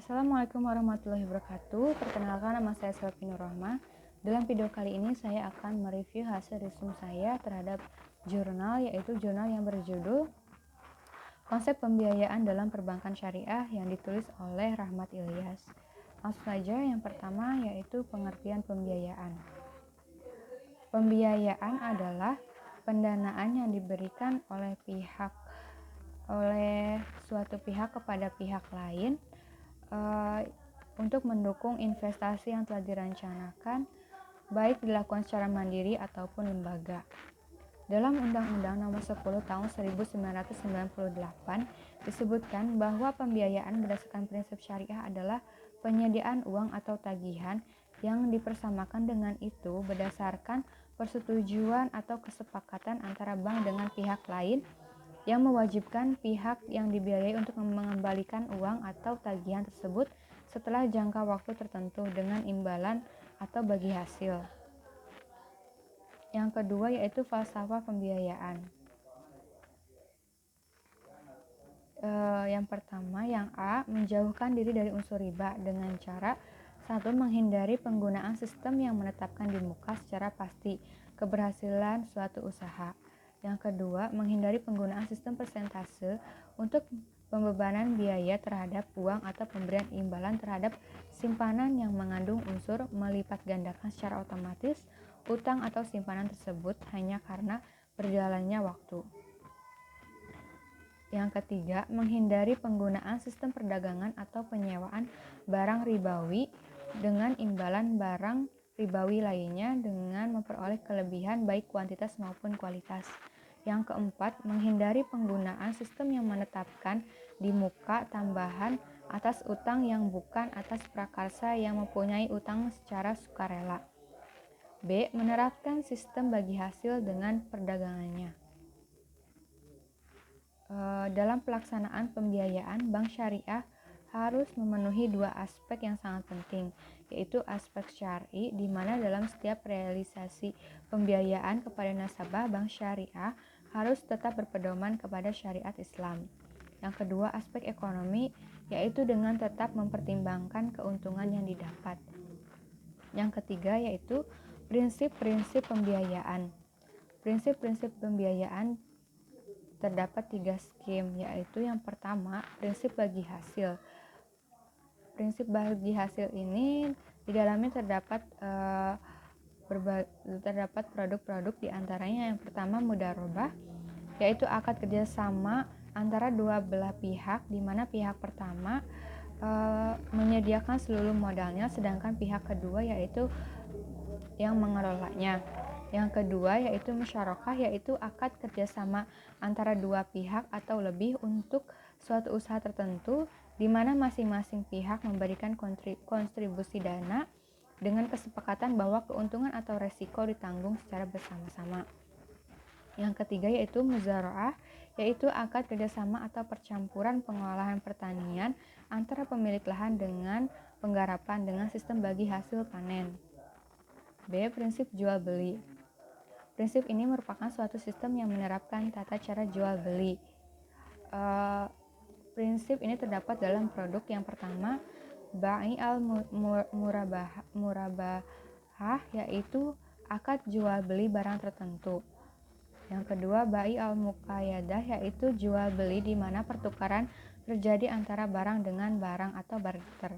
Assalamualaikum warahmatullahi wabarakatuh. Perkenalkan, nama saya Selvi Nurrahma. Dalam video kali ini saya akan mereview hasil resume saya terhadap jurnal, yaitu jurnal yang berjudul Konsep Pembiayaan dalam Perbankan Syariah yang ditulis oleh Rahmat Ilyas. Langsung saja, yang pertama yaitu pengertian pembiayaan. Pembiayaan adalah pendanaan yang diberikan oleh suatu pihak kepada pihak lain untuk mendukung investasi yang telah direncanakan, baik dilakukan secara mandiri ataupun lembaga. Dalam Undang-Undang Nomor 10 Tahun 1998 disebutkan bahwa pembiayaan berdasarkan prinsip syariah adalah penyediaan uang atau tagihan yang dipersamakan dengan itu berdasarkan persetujuan atau kesepakatan antara bank dengan pihak lain yang mewajibkan pihak yang dibiayai untuk mengembalikan uang atau tagihan tersebut setelah jangka waktu tertentu dengan imbalan atau bagi hasil. Yang kedua yaitu falsafah pembiayaan. Yang pertama, yang A, menjauhkan diri dari unsur riba dengan cara 1. Menghindari penggunaan sistem yang menetapkan di muka secara pasti keberhasilan suatu usaha. Yang kedua, menghindari penggunaan sistem persentase untuk pembebanan biaya terhadap uang atau pemberian imbalan terhadap simpanan yang mengandung unsur melipat gandakan secara otomatis utang atau simpanan tersebut hanya karena berjalannya waktu. Yang ketiga, menghindari penggunaan sistem perdagangan atau penyewaan barang ribawi dengan imbalan barang ribawi lainnya dengan memperoleh kelebihan baik kuantitas maupun kualitas. Yang keempat, menghindari penggunaan sistem yang menetapkan di muka tambahan atas utang yang bukan atas prakarsa yang mempunyai utang secara sukarela. B. Menerapkan sistem bagi hasil dengan perdagangannya. Dalam pelaksanaan pembiayaan, bank syariah harus memenuhi dua aspek yang sangat penting, yaitu aspek syar'i, di mana dalam setiap realisasi pembiayaan kepada nasabah, bank syariah harus tetap berpedoman kepada syariat Islam. Yang kedua, aspek ekonomi, yaitu dengan tetap mempertimbangkan keuntungan yang didapat. Yang ketiga yaitu prinsip-prinsip pembiayaan. Prinsip-prinsip pembiayaan terdapat 3 skim, yaitu yang pertama, prinsip bagi hasil. Prinsip bagi hasil ini di dalamnya terdapat produk-produk, diantaranya yang pertama mudharabah, yaitu akad kerjasama antara dua belah pihak, di mana pihak pertama menyediakan seluruh modalnya, sedangkan pihak kedua yaitu yang mengelolanya. Yang kedua yaitu musyarakah, yaitu akad kerjasama antara dua pihak atau lebih untuk suatu usaha tertentu, di mana masing-masing pihak memberikan kontribusi dana dengan kesepakatan bahwa keuntungan atau resiko ditanggung secara bersama-sama. Yang ketiga yaitu muzaraah, yaitu akad kerjasama atau percampuran pengolahan pertanian antara pemilik lahan dengan penggarapan dengan sistem bagi hasil panen. B. Prinsip jual beli. Prinsip ini merupakan suatu sistem yang menerapkan tata cara jual beli. Prinsip ini terdapat dalam produk yang pertama, bai al-murabahah, yaitu akad jual beli barang tertentu. Yang kedua, bai al-muqayyadah, yaitu jual beli di mana pertukaran terjadi antara barang dengan barang atau barter.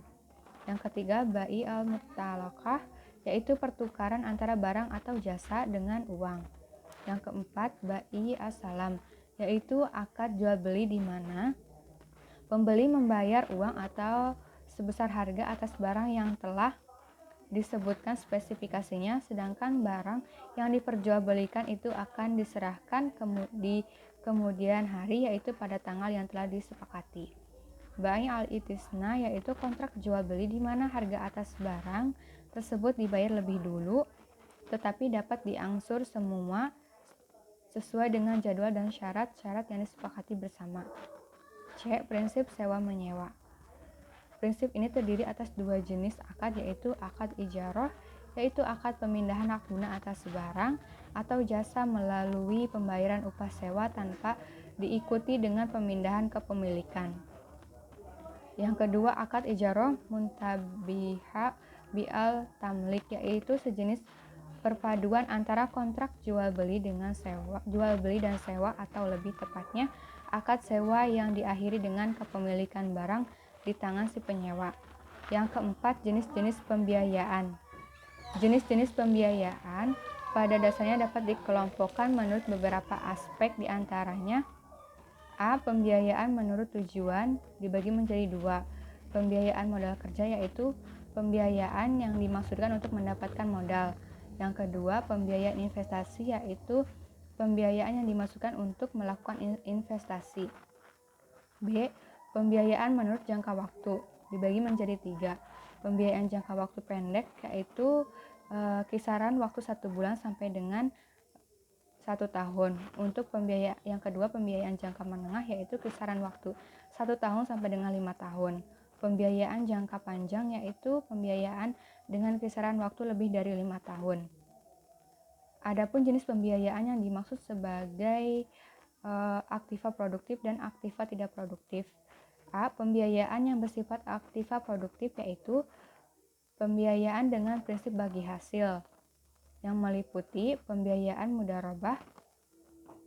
Yang ketiga, bai al-mutalaqah, yaitu pertukaran antara barang atau jasa dengan uang. Yang keempat, bai as-salam, yaitu akad jual beli di mana pembeli membayar uang atau sebesar harga atas barang yang telah disebutkan spesifikasinya, sedangkan barang yang diperjualbelikan itu akan diserahkan di kemudian hari, yaitu pada tanggal yang telah disepakati. Bai al-itisna, yaitu kontrak jual beli di mana harga atas barang tersebut dibayar lebih dulu, tetapi dapat diangsur semua sesuai dengan jadwal dan syarat-syarat yang disepakati bersama. C. Prinsip sewa-menyewa. Prinsip ini terdiri atas dua jenis akad, yaitu akad ijarah, yaitu akad pemindahan hak guna atas barang atau jasa melalui pembayaran upah sewa tanpa diikuti dengan pemindahan kepemilikan. Yang kedua, akad ijaroh muntabiha bi'al tamlik, yaitu sejenis perpaduan antara kontrak jual beli dan sewa atau lebih tepatnya akad sewa yang diakhiri dengan kepemilikan barang di tangan si penyewa. Yang keempat, jenis-jenis pembiayaan. Jenis-jenis pembiayaan pada dasarnya dapat dikelompokkan menurut beberapa aspek, diantaranya A. Pembiayaan menurut tujuan dibagi menjadi dua. Pembiayaan modal kerja, yaitu pembiayaan yang dimaksudkan untuk mendapatkan modal. Yang kedua, pembiayaan investasi, yaitu pembiayaan yang dimaksudkan untuk melakukan investasi. B. Pembiayaan menurut jangka waktu dibagi menjadi tiga. Pembiayaan jangka waktu pendek, yaitu kisaran waktu 1 bulan sampai dengan 1 tahun. Untuk yang kedua, pembiayaan jangka menengah, yaitu kisaran waktu 1 tahun sampai dengan 5 tahun. Pembiayaan jangka panjang, yaitu pembiayaan dengan kisaran waktu lebih dari 5 tahun. Adapun jenis pembiayaan yang dimaksud sebagai aktiva produktif dan aktiva tidak produktif. A. Pembiayaan yang bersifat aktiva produktif, yaitu pembiayaan dengan prinsip bagi hasil, yang meliputi pembiayaan mudharabah.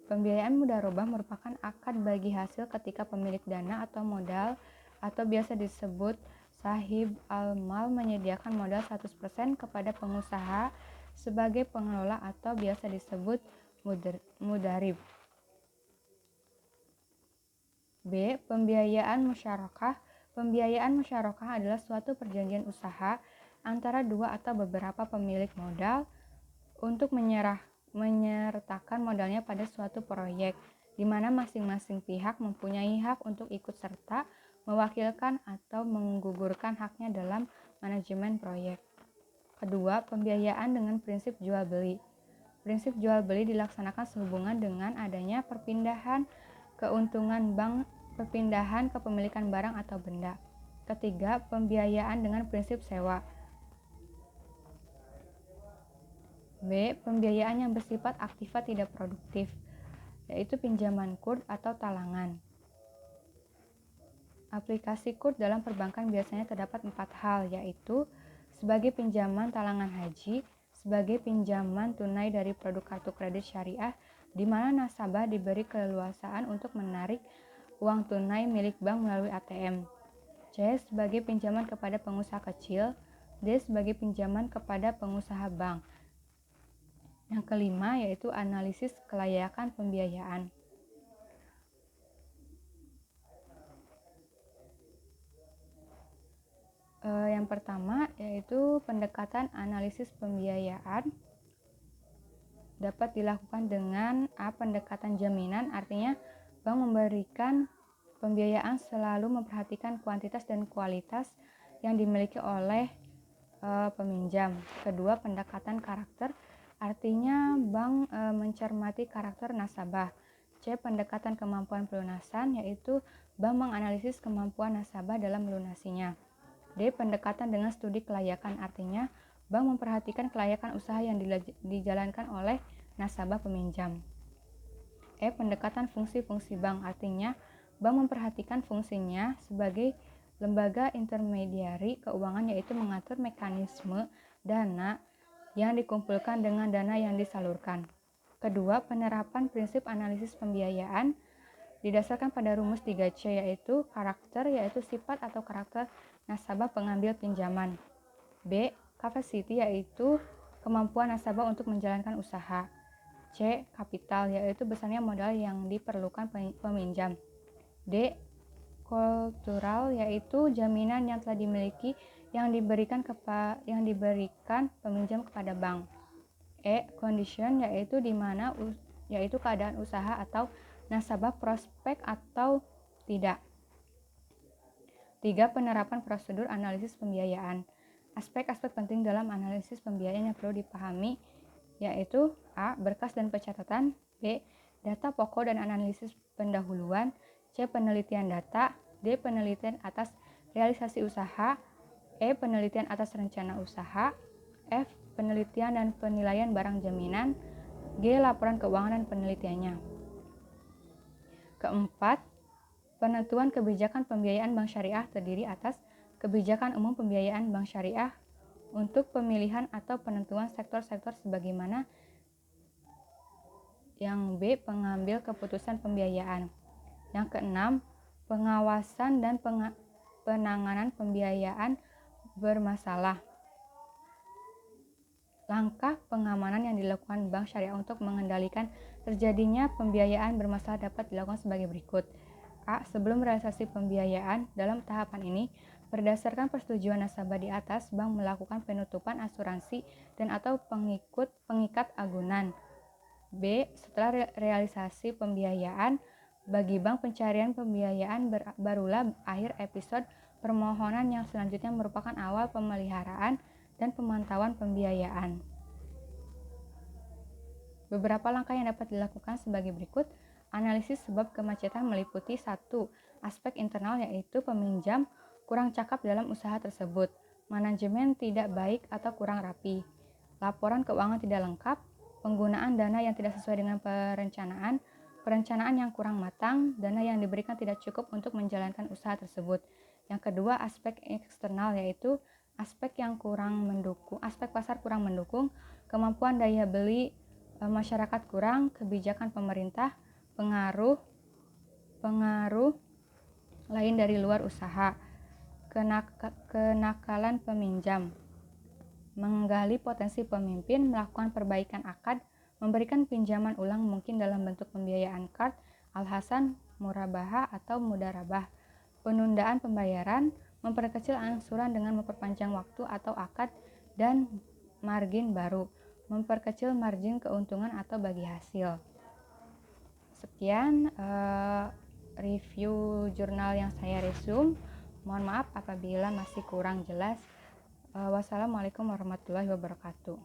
Pembiayaan mudharabah merupakan akad bagi hasil ketika pemilik dana atau modal atau biasa disebut sahib al-mal menyediakan modal 100% kepada pengusaha sebagai pengelola atau biasa disebut mudharib. B. Pembiayaan musyarakah. Pembiayaan musyarakah adalah suatu perjanjian usaha antara dua atau beberapa pemilik modal untuk menyertakan modalnya pada suatu proyek, di mana masing-masing pihak mempunyai hak untuk ikut serta, mewakilkan atau menggugurkan haknya dalam manajemen proyek. Kedua, pembiayaan dengan prinsip jual beli. Prinsip jual beli dilaksanakan sehubungan dengan adanya perpindahan keuntungan bank, perpindahan kepemilikan barang atau benda. Ketiga, pembiayaan dengan prinsip sewa. B. Pembiayaan yang bersifat aktiva tidak produktif, yaitu pinjaman qard atau talangan. Aplikasi qard dalam perbankan biasanya terdapat 4 hal, yaitu sebagai pinjaman talangan haji, sebagai pinjaman tunai dari produk kartu kredit syariah, di mana nasabah diberi keleluasaan untuk menarik uang tunai milik bank melalui ATM. C. Sebagai pinjaman kepada pengusaha kecil. D. Sebagai pinjaman kepada pengusaha bank. Yang kelima, yaitu analisis kelayakan pembiayaan. Yang pertama, yaitu pendekatan analisis pembiayaan dapat dilakukan dengan A. Pendekatan jaminan, artinya bank memberikan pembiayaan selalu memperhatikan kuantitas dan kualitas yang dimiliki oleh peminjam. Kedua, pendekatan karakter, artinya bank mencermati karakter nasabah. C. Pendekatan kemampuan pelunasan, yaitu bank menganalisis kemampuan nasabah dalam melunasinya. D. Pendekatan dengan studi kelayakan, artinya bank memperhatikan kelayakan usaha yang dijalankan oleh nasabah peminjam. E. Pendekatan fungsi-fungsi bank, artinya bank memperhatikan fungsinya sebagai lembaga intermediari keuangan, yaitu mengatur mekanisme dana yang dikumpulkan dengan dana yang disalurkan. Kedua, penerapan prinsip analisis pembiayaan didasarkan pada rumus 3C, yaitu karakter, yaitu sifat atau karakter nasabah pengambil pinjaman. B. Capacity, yaitu kemampuan nasabah untuk menjalankan usaha. C. Kapital, yaitu besarnya modal yang diperlukan peminjam. D. Kultural, yaitu jaminan yang telah dimiliki yang diberikan peminjam kepada bank. E. Condition, yaitu keadaan usaha atau nasabah prospek atau tidak. 3. Penerapan prosedur analisis pembiayaan. Aspek-aspek penting dalam analisis pembiayaan yang perlu dipahami, yaitu A. Berkas dan pencatatan. B. Data pokok dan analisis pendahuluan. C. Penelitian data. D. Penelitian atas realisasi usaha. E. Penelitian atas rencana usaha. F. Penelitian dan penilaian barang jaminan. G. Laporan keuangan dan penelitiannya. Keempat, Penentuan kebijakan pembiayaan bank syariah terdiri atas kebijakan umum pembiayaan bank syariah untuk pemilihan atau penentuan sektor-sektor sebagaimana. Yang B. Pengambil keputusan pembiayaan. Yang keenam, pengawasan dan penanganan pembiayaan bermasalah. Langkah pengamanan yang dilakukan bank syariah untuk mengendalikan terjadinya pembiayaan bermasalah dapat dilakukan sebagai berikut. A. Sebelum realisasi pembiayaan, dalam tahapan ini, berdasarkan persetujuan nasabah di atas, bank melakukan penutupan asuransi dan atau pengikat agunan. B. Setelah realisasi pembiayaan, bagi bank pencarian pembiayaan barulah akhir episode permohonan yang selanjutnya merupakan awal pemeliharaan dan pemantauan pembiayaan. Beberapa langkah yang dapat dilakukan sebagai berikut. Analisis sebab kemacetan meliputi 1. Aspek internal yaitu peminjam kurang cakap dalam usaha tersebut, manajemen tidak baik atau kurang rapi, laporan keuangan tidak lengkap, penggunaan dana yang tidak sesuai dengan perencanaan yang kurang matang, dana yang diberikan tidak cukup untuk menjalankan usaha tersebut. Yang kedua, aspek eksternal yaitu aspek pasar kurang mendukung, kemampuan daya beli masyarakat kurang, kebijakan pemerintah, pengaruh lain dari luar usaha, kenakalan peminjam, menggali potensi pemimpin, melakukan perbaikan akad, memberikan pinjaman ulang mungkin dalam bentuk pembiayaan kard, alhasan, murabahah atau mudarabah, penundaan pembayaran, memperkecil angsuran dengan memperpanjang waktu atau akad dan margin baru, memperkecil margin keuntungan atau bagi hasil. Sekian review jurnal yang saya resume. Mohon maaf apabila masih kurang jelas. Wassalamualaikum warahmatullahi wabarakatuh.